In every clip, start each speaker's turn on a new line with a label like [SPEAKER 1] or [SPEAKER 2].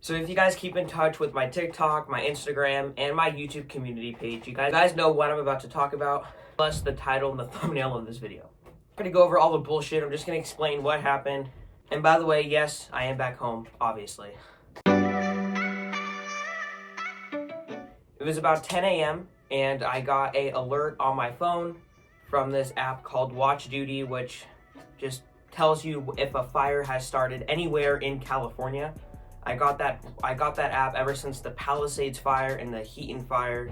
[SPEAKER 1] So if you guys keep in touch with my TikTok, my Instagram, and my YouTube community page, you guys know what I'm about to talk about, plus the title and the thumbnail of this video. I'm going to go over all the bullshit. I'm just going to explain what happened. And by the way, yes, I am back home, obviously. It was about 10 a.m. and I got an alert on my phone from this app called Watch Duty, which just tells you if a fire has started anywhere in California. I got that app ever since the Palisades fire and the Eaton fire,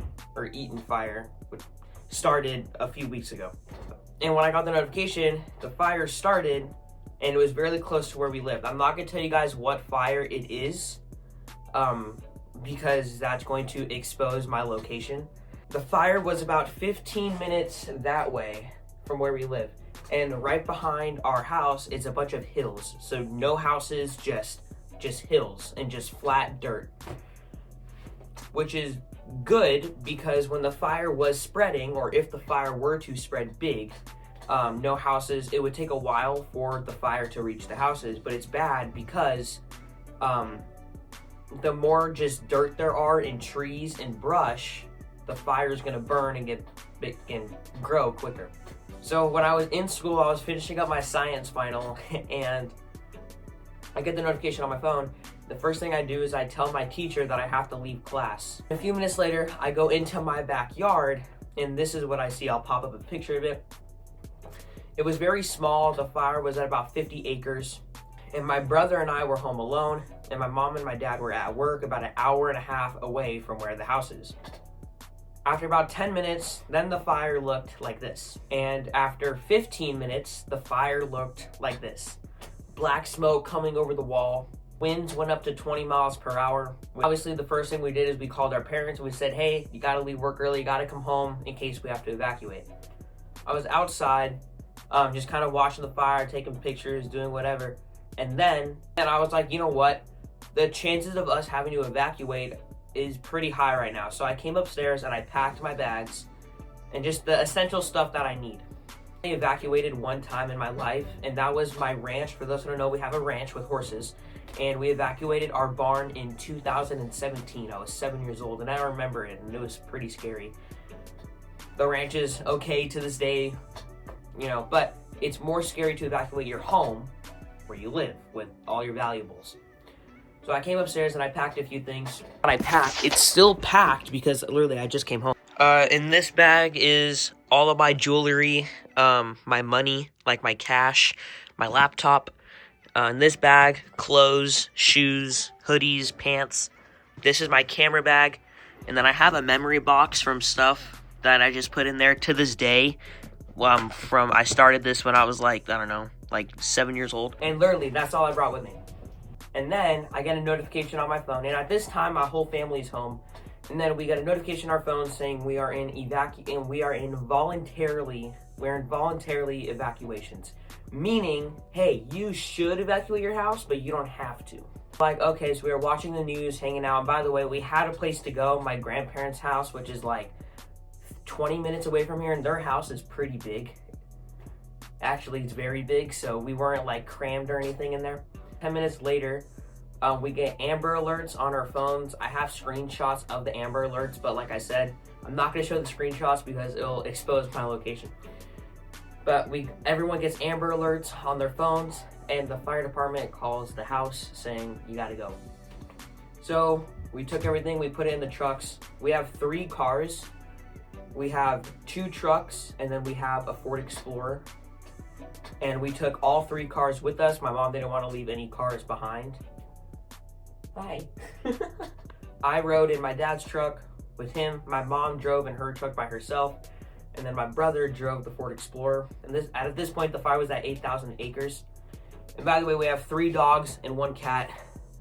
[SPEAKER 1] which started a few weeks ago. And when I got the notification, the fire started, and it was very close to where we lived. I'm not gonna tell you guys what fire it is, because that's going to expose my location. The fire was about 15 minutes that way from where we live, and right behind our house is a bunch of hills. So no houses, just hills and just flat dirt, which is good because when the fire was spreading, or if the fire were to spread big, no houses, it would take a while for the fire to reach the houses. But it's bad because the more just dirt there are in trees and brush, the fire is going to burn and get big and grow quicker. So when I was in school, I was finishing up my science final, and I get the notification on my phone. The first thing I do is I tell my teacher that I have to leave class. A few minutes later, I go into my backyard, and this is what I see. I'll pop up a picture of it. It was very small. The fire was at about 50 acres, and my brother and I were home alone, and my mom and my dad were at work about an hour and a half away from where the house is. After about 10 minutes, then the fire looked like this. And after 15 minutes, the fire looked like this. Black smoke coming over the wall. Winds went up to 20 miles per hour. Obviously, the first thing we did is we called our parents and we said, hey, you gotta leave work early, you gotta come home in case we have to evacuate. I was outside, just kind of watching the fire, taking pictures, doing whatever. And I was like, you know what? The chances of us having to evacuate is pretty high right now. So I came upstairs and I packed my bags and just the essential stuff that I need. I evacuated one time in my life, and that was my ranch. For those who don't know, we have a ranch with horses, and we evacuated our barn in 2017. I was 7 years old, and I remember it, and it was pretty scary. The ranch is okay to this day, but it's more scary to evacuate your home where you live with all your valuables. So I came upstairs and I packed a few things. It's still packed because literally I just came home. In this bag is all of my jewelry, my money, like my cash, my laptop. In this bag, clothes, shoes, hoodies, pants. This is my camera bag. And then I have a memory box from stuff that I just put in there to this day. I started this when I was like 7 years old. And literally, that's all I brought with me. And then I get a notification on my phone. And at this time, my whole family's home. And then we got a notification on our phone saying we are in involuntarily evacuations. Meaning, hey, you should evacuate your house, but you don't have to. Like, okay, so we were watching the news, hanging out. And by the way, we had a place to go, my grandparents' house, which is like 20 minutes away from here, and their house is pretty big. Actually, it's very big, so we weren't like crammed or anything in there. 10 minutes later, we get Amber Alerts on our phones. I have screenshots of the Amber Alerts, but like I said, I'm not going to show the screenshots because it'll expose my location. But everyone gets Amber Alerts on their phones, and the fire department calls the house saying, you got to go. So we took everything, we put it in the trucks. We have 3 cars. We have 2 trucks, and then we have a Ford Explorer. And we took all 3 cars with us. My mom didn't want to leave any cars behind. Hi. I rode in my dad's truck with him. My mom drove in her truck by herself. And then my brother drove the Ford Explorer. And at this point, the fire was at 8,000 acres. And by the way, we have 3 dogs and 1 cat.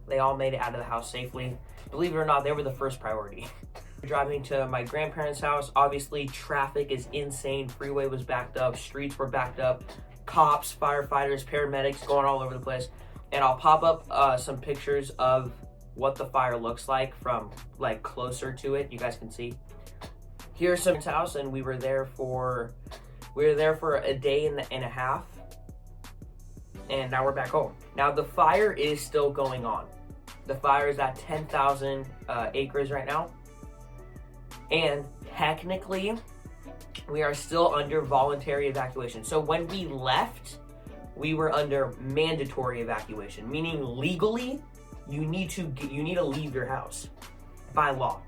[SPEAKER 1] They all made it out of the house safely. Believe it or not, they were the first priority. Driving to my grandparents' house, obviously traffic is insane. Freeway was backed up, streets were backed up. Cops, firefighters, paramedics going all over the place. And I'll pop up some pictures of what the fire looks like from like closer to it. You guys can see. Here's some house, and we were there for a day and a half, and now we're back home. Now the fire is still going on. The fire is at 10,000 acres right now. And technically, we are still under voluntary evacuation. So when we left, we were under mandatory evacuation, meaning legally, you need to leave your house by law.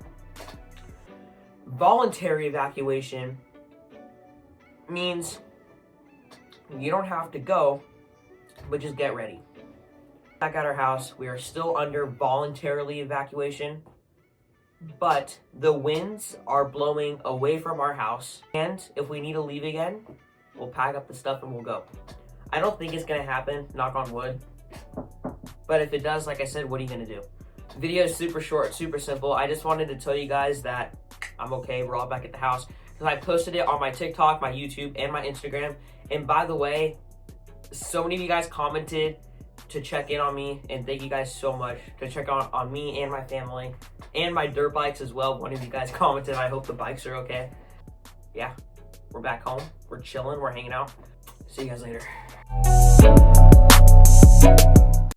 [SPEAKER 1] Voluntary evacuation means you don't have to go, but just get ready. Back at our house, we are still under voluntarily evacuation, but the winds are blowing away from our house, and if we need to leave again, we'll pack up the stuff and we'll go. I don't think it's gonna happen, knock on wood, but if it does, like I said, what are you gonna do? The video is super short, super simple. I just wanted to tell you guys that I'm okay, we're all back at the house, because I posted it on my TikTok, my YouTube, and my Instagram. And by the way, so many of you guys commented to check in on me, and thank you guys so much to check on me and my family and my dirt bikes as well. One of you guys commented, I hope the bikes are okay. Yeah, we're back home, we're chilling, we're hanging out. See you guys later.